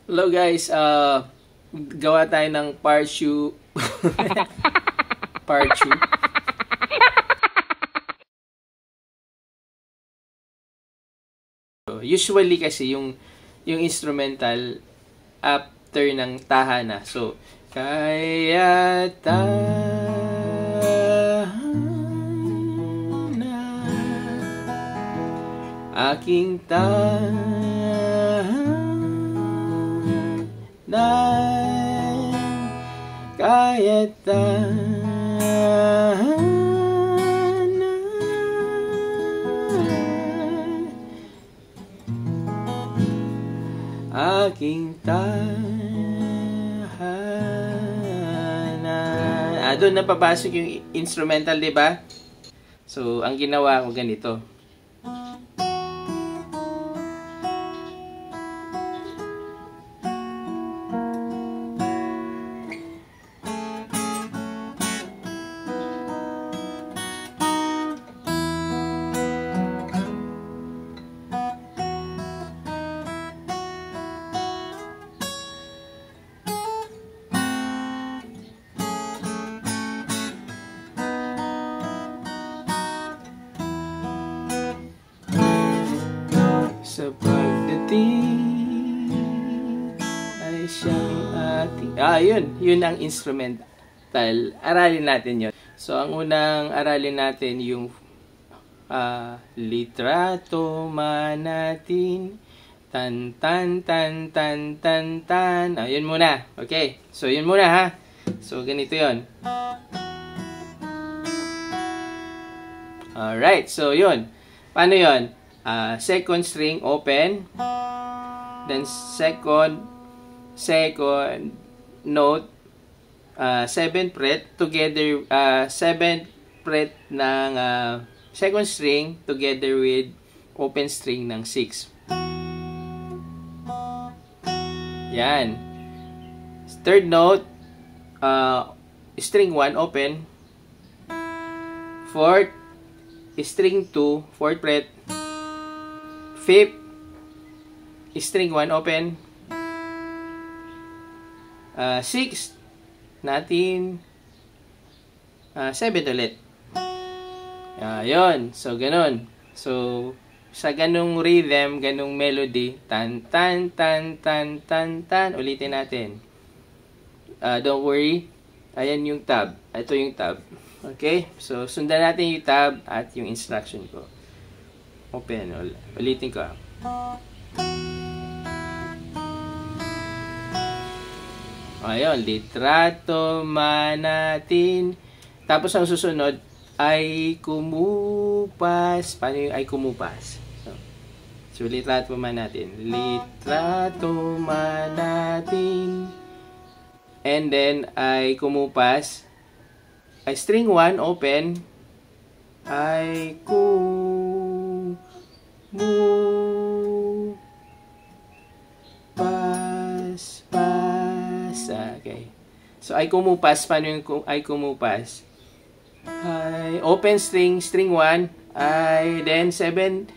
Hello guys, gawa tayo ng parshu. Parshu. Usually kasi yung instrumental after ng tahana. So, kaya tahana aking tahana kaya aking tahanan. Doon napapasok yung instrumental, di ba? So, ang ginawa ko ganito. Sa pagdating ay siyang ating... yun ang instrumental. Aralin natin yun. So, ang unang aralin natin yung litrato man natin. Tan, tan, tan, tan, tan, tan. Yun muna. Okay. So, yun muna ha. So, ganito yun. Alright. So, yun. Paano yun? Second string open, then second note, 7th fret together, 7th fret ng second string together with open string ng 6. Yan. Third note, string 1 open, 4th string 2 4th fret, 5th string 1 open, 6th natin 7th ulit. Yun. So, ganun. So, sa ganung rhythm, ganung melody, tan, tan, tan, tan, tan, tan, ulitin natin. Don't worry. Ayan yung tab. Ito yung tab. Okay? So, sundan natin yung tab at yung instruction ko. Open. Ulitin ko. Ayun. Litrato man natin. Tapos ang susunod ay kumupas. Paano yung ay kumupas? So litrato man natin. Litrato man natin. And then ay kumupas. Ay string 1 open. Ay pas. Okay. So, ay kumupas. Paano yung ay kumupas? Ay, open string 1. Ay, then 7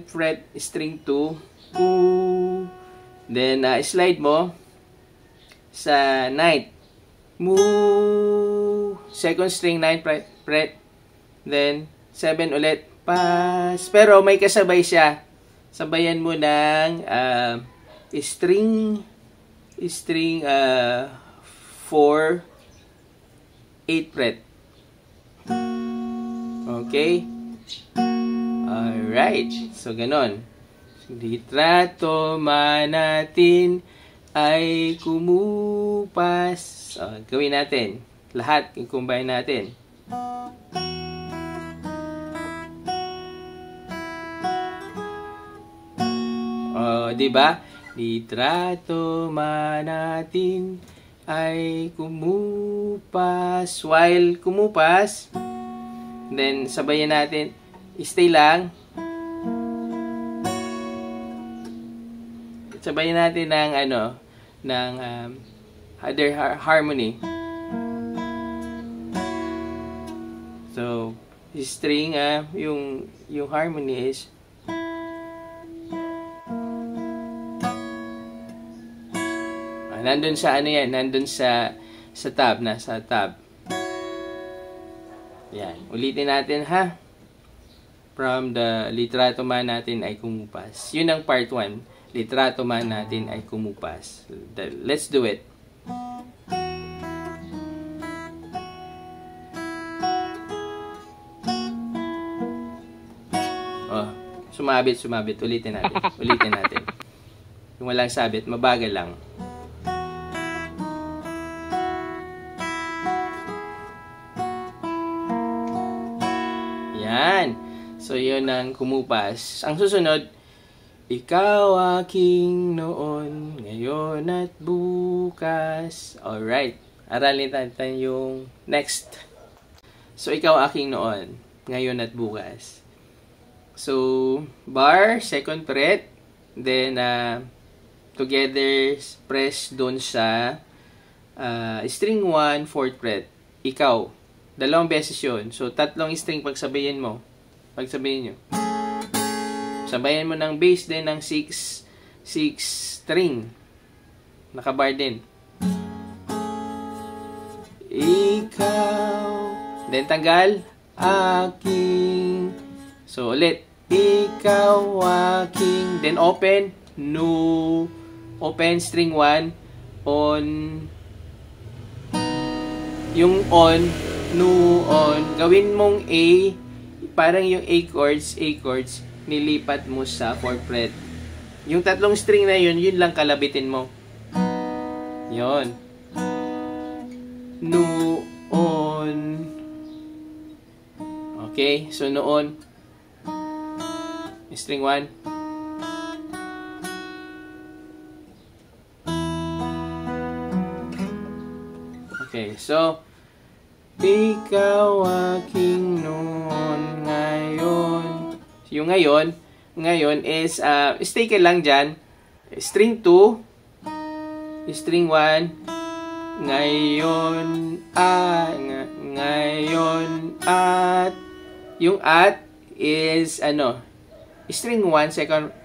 fret string 2. Then, slide mo sa 9th. Second string 9 fret. Then, 7 ulit. Pas. Pero may kasabay siya. Sabayan mo ng string 4 8 fret. Okay? Alright. So, ganon. Litrato man natin ay kumupas. Gawin natin. Lahat, i-combine natin. Diba? Litrato man natin ay kumupas. While kumupas, then sabayan natin, stay lang. Sabayan natin ng other harmony. So, string yung harmony is Nandun sa ano yan, nandun sa tab, nasa tab. Yan, ulitin natin ha. From the litrato man natin ay kumupas. Yun ang part 1. Litrato man natin ay kumupas. Let's do it. Oh, sumabit. Ulitin natin. Yung walang sabit, mabagal lang. Yan. So, yun ang kumupas. Ang susunod, ikaw aking noon, ngayon at bukas. Alright. Aralin natin yung next. So, ikaw aking noon, ngayon at bukas. So, bar, second fret. Then, together, press doon sa string 1, fourth fret. Ikaw. Dalawang beses yun. So, tatlong string pagsabayin mo. Pagsabihin nyo. Sabayan mo ng bass din ng 6 string. Nakabar din. Ikaw. Then tanggal. Aking. So ulit. Ikaw aking. Then open. No. Open string 1. On. Yung on. No on. Gawin mong A. Parang yung A chords, nilipat mo sa 4th fret. Yung tatlong string na yun lang kalabitin mo. Yun. Noon. Okay, so noon. String 1. Okay, so ikaw aking noon, ngayon. Yung ngayon is, stay ka lang dyan. String 2, string 1, ngayon, at, yung at is, string 1, second,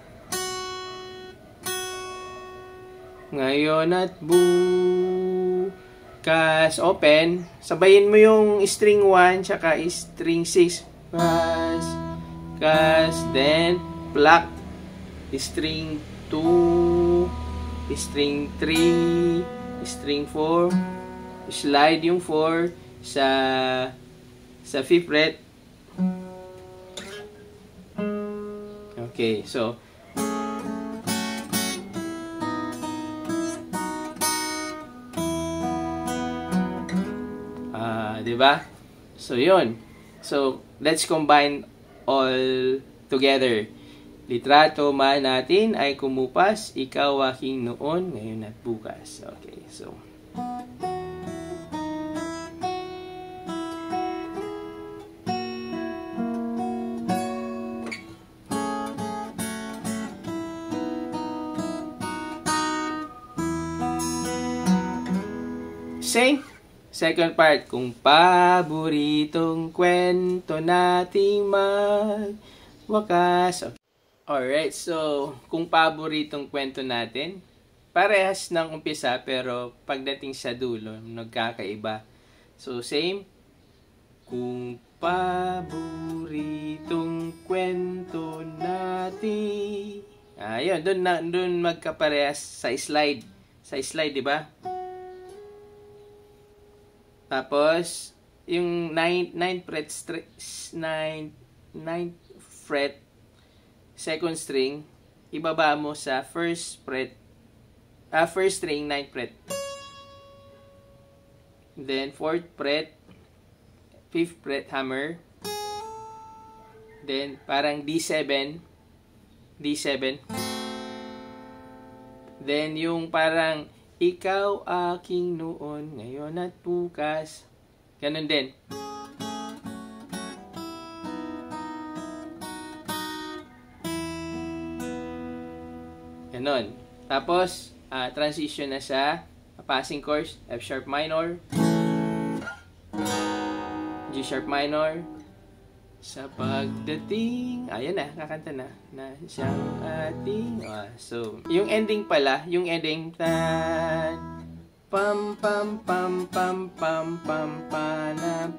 ngayon at bukas, open, sabayin mo yung string 1 tsaka string 6. Then pluck, string 2, string 3, string 4, slide yung 4 sa 5th fret. Okay, so diba? So, yun. So, let's combine all together. Litrato man natin ay kumupas, ikaw aking noon, ngayon at bukas. Okay, so. Same. Second part, kung paboritong kwento nating magwakas. Alright, so, kung paboritong kwento natin, parehas ng umpisa, pero pagdating sa dulo, nagkakaiba. So, same. Kung paboritong kwento natin. Ayun, doon magkaparehas sa slide. Sa slide, di ba? Tapos, yung 9th fret, second string, ibaba mo sa first string, 9th fret. Then, 4th fret, 5th fret hammer. Then, parang D7. Then, yung parang ikaw aking noon, ngayon at bukas. Ganun din. Ganun. Tapos, transition na sa passing chords, F sharp minor, G sharp minor, sa pagdating, ayan na, kakanta na siyang ating, so, yung ending pala, tan, Pam pam pam pam pam pam panam.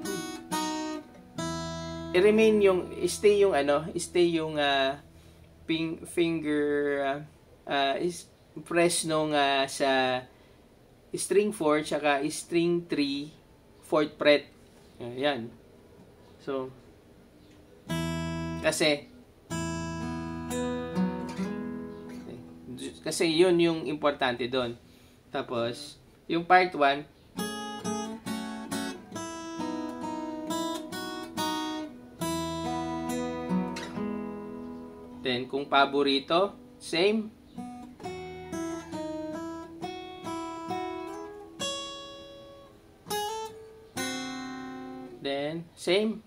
I-remain yung stay yung finger is press nung sa string 4 tsaka string 3 4th fret. Ayan. So kasi yun yung importante doon. Tapos yung part 1, then kung paborito, same. Then same.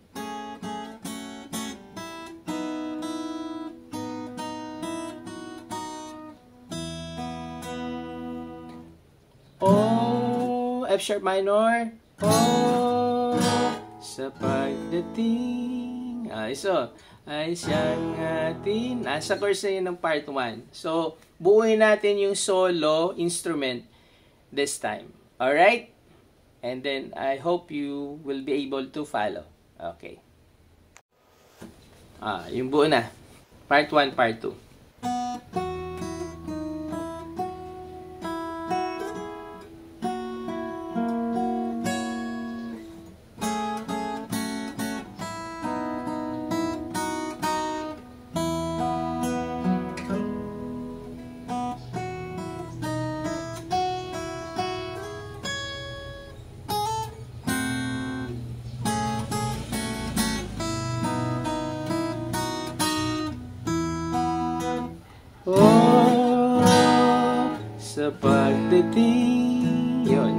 F sharp minor. Sa pagdating. So, ay siyang atin. Nasa chorus na yun ng part 1. So, buuin natin yung solo instrument this time. Alright? And then, I hope you will be able to follow. Okay. Yung buo na. Part 1, part 2. Sa pagdating, yun,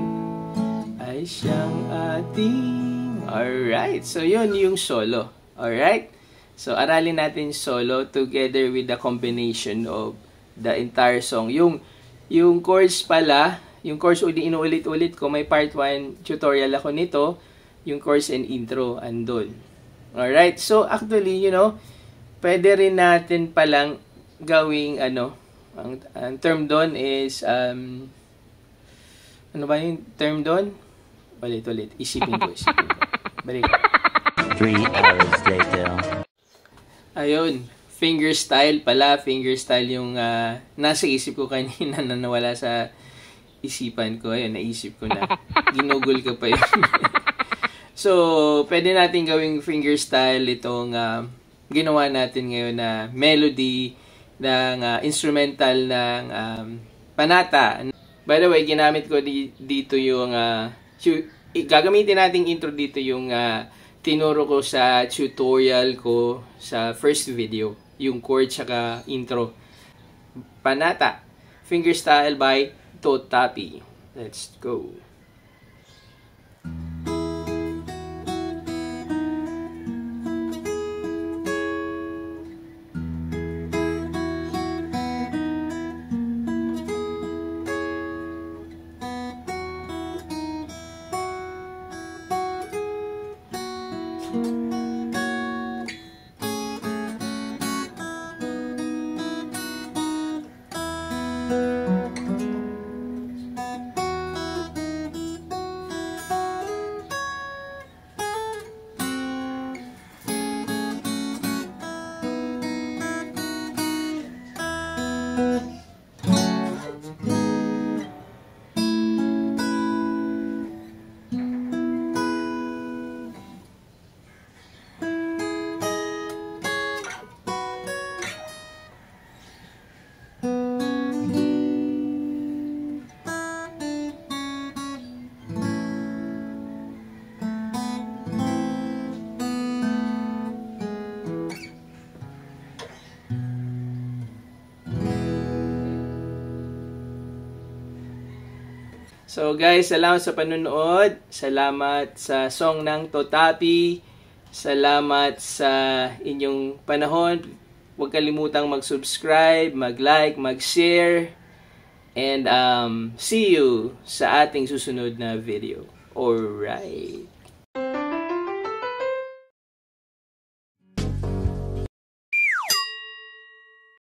ay siyang ating. Alright, so yun yung solo. Alright, so aralin natin solo together with the combination of the entire song. Yung chords pala, yung chords inuulit-ulit ko, may part 1 tutorial ako nito, yung chords and intro andun. Alright, so actually, pwede rin natin palang gawing ang term doon is ano ba yung term doon? Ulit. Isipin ko. Balik. 3 hours later. Ayun. Finger style pala. Finger style yung nasa isip ko kanina na nawala sa isipan ko. Ayun, naisip ko na. Ginugol ko pa yun. So, pwede natin gawing finger style itong ginawa natin ngayon na melody ng instrumental ng Panata. By the way, ginamit ko dito yung gagamitin nating intro dito yung tinuro ko sa tutorial ko sa first video, yung chord saka intro. Panata, Fingerstyle by Totapi. Let's go. So guys, salamat sa panunood. Salamat sa song ng Totapi. Salamat sa inyong panahon. Huwag kalimutang mag-subscribe, mag-like, mag-share. And see you sa ating susunod na video. Alright.